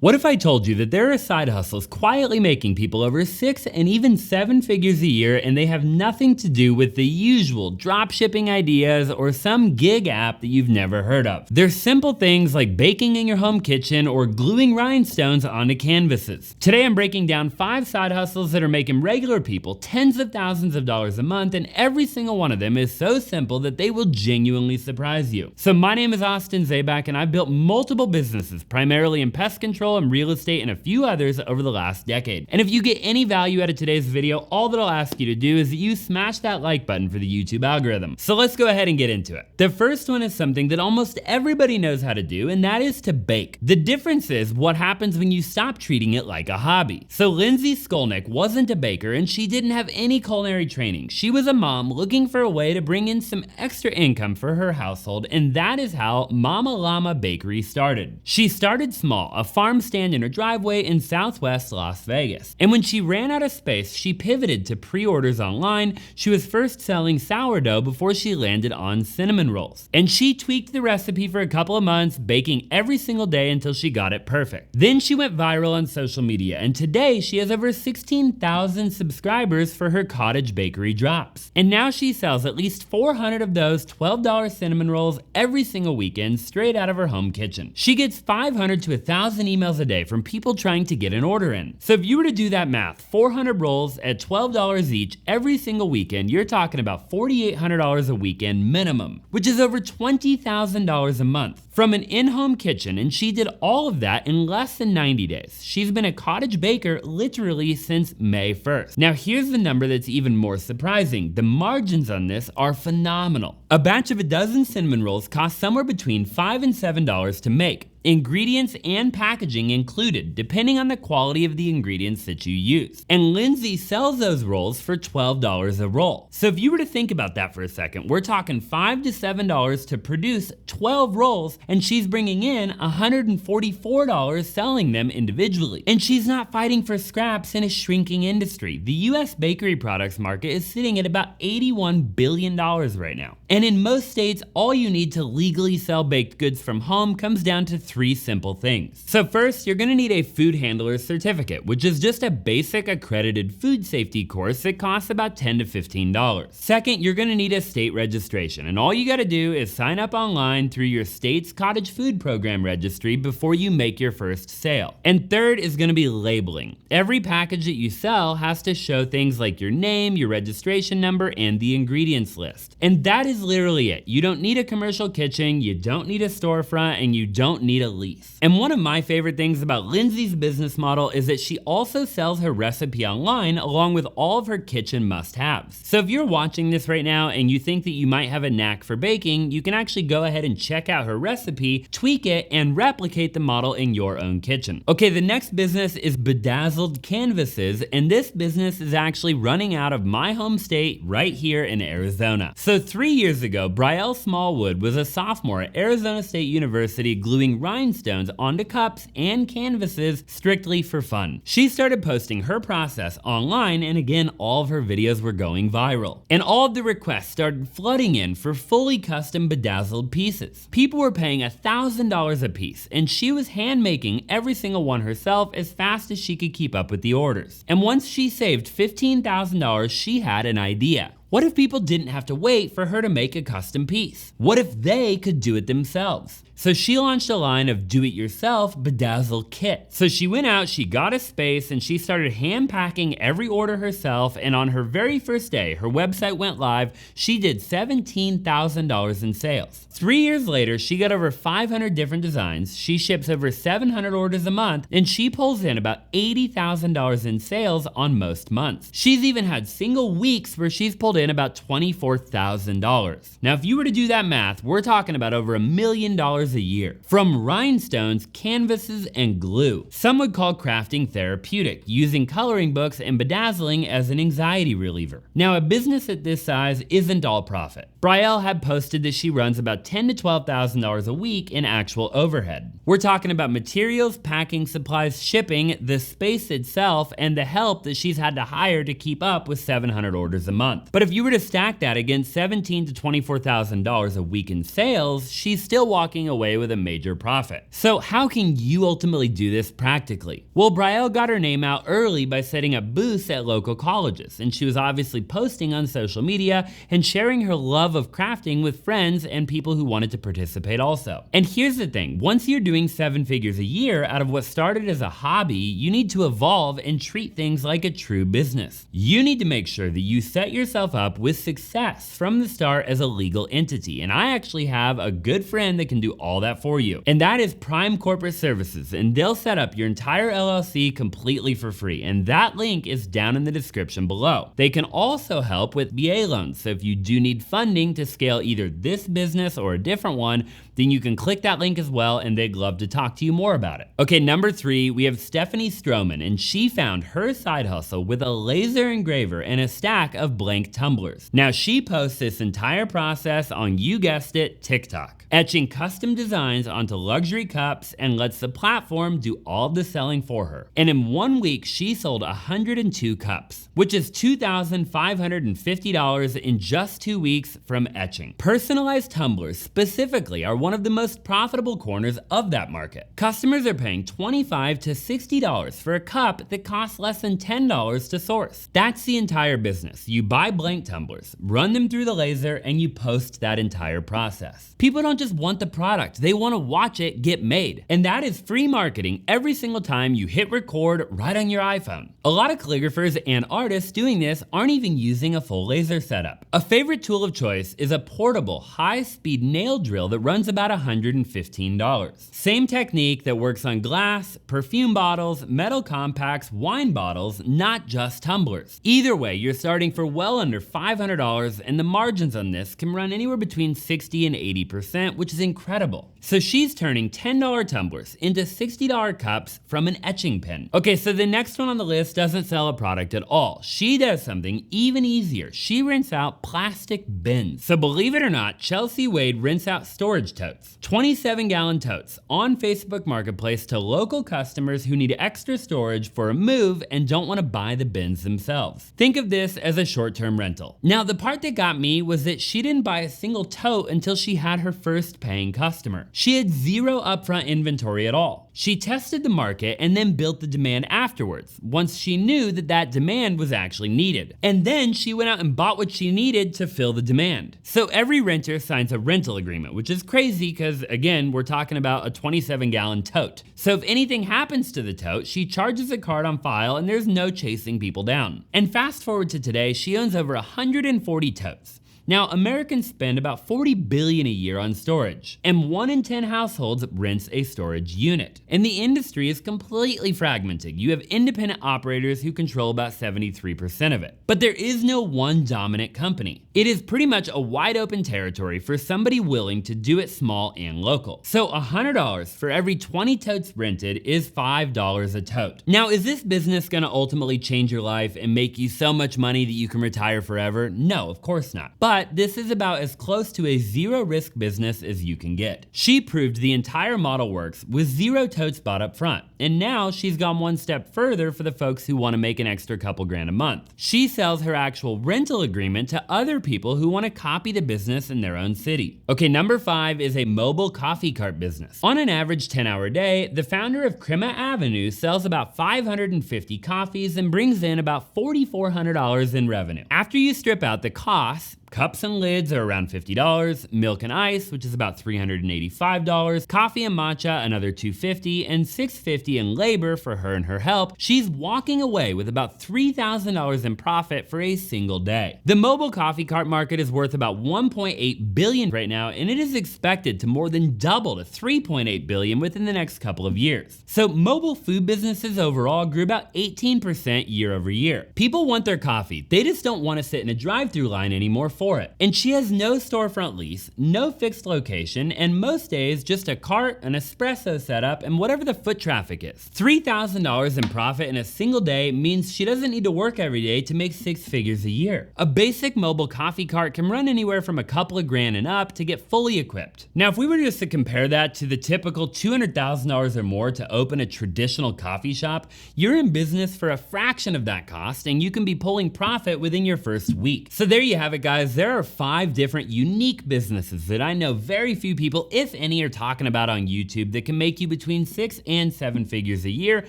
What if I told you that there are side hustles quietly making people over 6 and even 7 figures a year, and they have nothing to do with the usual dropshipping ideas or some gig app that you've never heard of? They're simple things like baking in your home kitchen or gluing rhinestones onto canvases. Today I'm breaking down 5 side hustles that are making regular people tens of thousands of dollars a month, and every single one of them is so simple that they will genuinely surprise you. So my name is Austin Zabak, and I've built multiple businesses, primarily in pest control and real estate and a few others over the last decade. And if you get any value out of today's video, all that I'll ask you to do is that you smash that like button for the YouTube algorithm. So let's go ahead and get into it. The first one is something that almost everybody knows how to do, and that is to bake. The difference is what happens when you stop treating it like a hobby. So Lindsay Skolnick wasn't a baker, and she didn't have any culinary training. She was a mom looking for a way to bring in some extra income for her household, and that is how Mama Llama Bakery started. She started small, a farm stand in her driveway in Southwest Las Vegas. And when she ran out of space, she pivoted to pre-orders online. She was first selling sourdough before she landed on cinnamon rolls. And she tweaked the recipe for a couple of months, baking every single day until she got it perfect. Then she went viral on social media, and today she has over 16,000 subscribers for her cottage bakery drops. And now she sells at least 400 of those $12 cinnamon rolls every single weekend straight out of her home kitchen. She gets 500 to 1,000 emails a day from people trying to get an order in. So if you were to do that math, 400 rolls at $12 each every single weekend, you're talking about $4,800 a weekend minimum, which is over $20,000 a month from an in-home kitchen, and she did all of that in less than 90 days. She's been a cottage baker literally since May 1st. Now here's the number that's even more surprising. The margins on this are phenomenal. A batch of a dozen cinnamon rolls costs somewhere between $5 and $7 to make. Ingredients and packaging included, depending on the quality of the ingredients that you use. And Lindsay sells those rolls for $12 a roll. So if you were to think about that for a second, we're talking $5 to $7 to produce 12 rolls, and she's bringing in $144 selling them individually. And she's not fighting for scraps in a shrinking industry. The US bakery products market is sitting at about $81 billion right now. And in most states, all you need to legally sell baked goods from home comes down to 3 simple things. So first, you're gonna need a food handler certificate, which is just a basic accredited food safety course that costs about $10 to $15. Second, you're gonna need a state registration, and all you gotta do is sign up online through your state's cottage food program registry before you make your first sale. And third is gonna be labeling. Every package that you sell has to show things like your name, your registration number, and the ingredients list. And that is literally it. You don't need a commercial kitchen, you don't need a storefront, and you don't need a lease. And one of my favorite things about Lindsay's business model is that she also sells her recipe online along with all of her kitchen must-haves. So if you're watching this right now and you think that you might have a knack for baking, you can actually go ahead and check out her recipe, tweak it, and replicate the model in your own kitchen. Okay, the next business is Bedazzled canvases, and this business is actually running out of my home state right here in Arizona. So 3 years ago, Brielle Smallwood was a sophomore at Arizona State University gluing rhinestones onto cups and canvases strictly for fun. She started posting her process online, and again, all of her videos were going viral. And all of the requests started flooding in for fully custom bedazzled pieces. People were paying $1,000 a piece, and she was hand making every single one herself as fast as she could keep up with the orders. And once she saved $15,000, she had an idea. What if people didn't have to wait for her to make a custom piece? What if they could do it themselves? So she launched a line of do-it-yourself bedazzle kits. So she went out, she got a space, and she started hand packing every order herself, and on her very first day, her website went live, she did $17,000 in sales. 3 years later, she got over 500 different designs, she ships over 700 orders a month, and she pulls in about $80,000 in sales on most months. She's even had single weeks where she's pulled in about $24,000. Now, if you were to do that math, we're talking about over $1 million a year from rhinestones, canvases, and glue. Some would call crafting therapeutic, using coloring books and bedazzling as an anxiety reliever. Now, a business at this size isn't all profit. Brielle had posted that she runs about $10,000 to $12,000 a week in actual overhead. We're talking about materials, packing supplies, shipping, the space itself, and the help that she's had to hire to keep up with 700 orders a month. But if you were to stack that against $17,000 to $24,000 a week in sales, she's still walking away away with a major profit. So how can you ultimately do this practically? Well, Brielle got her name out early by setting up booths at local colleges, and she was obviously posting on social media and sharing her love of crafting with friends and people who wanted to participate also. And here's the thing, once you're doing 7 figures a year out of what started as a hobby, you need to evolve and treat things like a true business. You need to make sure that you set yourself up with success from the start as a legal entity, and I actually have a good friend that can do all that for you, and that is Prime Corporate Services, and they'll set up your entire LLC completely for free, and that link is down in the description below. They can also help with VA loans, so if you do need funding to scale either this business or a different one, then you can click that link as well, and they'd love to talk to you more about it. Okay, number 3, we have Stephanie Stroman, and she found her side hustle with a laser engraver and a stack of blank tumblers. Now she posts this entire process on, you guessed it, TikTok, etching custom designs onto luxury cups and lets the platform do all the selling for her. And in 1 week, she sold 102 cups, which is $2,550 in just 2 weeks from etching. Personalized tumblers specifically are one of the most profitable corners of that market. Customers are paying $25 to $60 for a cup that costs less than $10 to source. That's the entire business. You buy blank tumblers, run them through the laser, and you post that entire process. People don't just want the product, they want to watch it get made. And that is free marketing every single time you hit record right on your iPhone. A lot of calligraphers and artists doing this aren't even using a full laser setup. A favorite tool of choice is a portable, high-speed nail drill that runs about $115. Same technique that works on glass, perfume bottles, metal compacts, wine bottles, not just tumblers. Either way, you're starting for well under $500, and the margins on this can run anywhere between 60 and 80%, which is incredible. So she's turning $10 tumblers into $60 cups from an etching pen. Okay, so the next one on the list doesn't sell a product at all. She does something even easier. She rents out plastic bins. So believe it or not, Chelsea Wade rents out storage totes, 27-gallon totes, on Facebook Marketplace to local customers who need extra storage for a move and don't want to buy the bins themselves. Think of this as a short-term rental. Now, the part that got me was that she didn't buy a single tote until she had her first paying customer. She had zero upfront inventory at all. She tested the market and then built the demand afterwards, once she knew that that demand was actually needed. And then she went out and bought what she needed to fill the demand. So every renter signs a rental agreement, which is crazy because, again, we're talking about a 27-gallon tote. So if anything happens to the tote, she charges a card on file and there's no chasing people down. And fast forward to today, she owns over 140 totes. Now, Americans spend about $40 billion a year on storage, and 1 in 10 households rents a storage unit. And the industry is completely fragmented. You have independent operators who control about 73% of it. But there is no one dominant company. It is pretty much a wide open territory for somebody willing to do it small and local. So $100 for every 20 totes rented is $5 a tote. Now, is this business gonna ultimately change your life and make you so much money that you can retire forever? No, of course not. But this is about as close to a zero risk business as you can get. She proved the entire model works with 0 totes bought up front. And now she's gone one step further for the folks who want to make an extra couple grand a month. She sells her actual rental agreement to other people who want to copy the business in their own city. Okay, number 5 is a mobile coffee cart business. On an average 10-hour day, the founder of Crema Avenue sells about 550 coffees and brings in about $4,400 in revenue. After you strip out the costs, cups and lids are around $50, milk and ice, which is about $385, coffee and matcha, another $250, and $650 in labor for her and her help. She's walking away with about $3,000 in profit for a single day. The mobile coffee cart market is worth about $1.8 billion right now, and it is expected to more than double to $3.8 billion within the next couple of years. So mobile food businesses overall grew about 18% year over year. People want their coffee. They just don't want to sit in a drive-through line anymore for it. And she has no storefront lease, no fixed location, and most days just a cart, an espresso setup, and whatever the foot traffic is. $3,000 in profit in a single day means she doesn't need to work every day to make 6 figures a year. A basic mobile coffee cart can run anywhere from a couple of grand and up to get fully equipped. Now, if we were just to compare that to the typical $200,000 or more to open a traditional coffee shop, you're in business for a fraction of that cost, and you can be pulling profit within your first week. So there you have it, guys. guys, there are 5 different unique businesses that I know very few people, if any, are talking about on YouTube that can make you between 6 and 7 figures a year,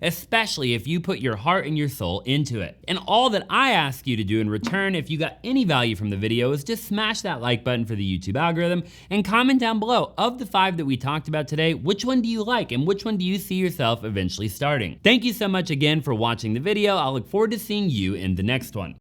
especially if you put your heart and your soul into it. And all that I ask you to do in return, if you got any value from the video, is just smash that like button for the YouTube algorithm and comment down below, of the 5 that we talked about today, which one do you like and which one do you see yourself eventually starting? Thank you so much again for watching the video. I'll look forward to seeing you in the next one.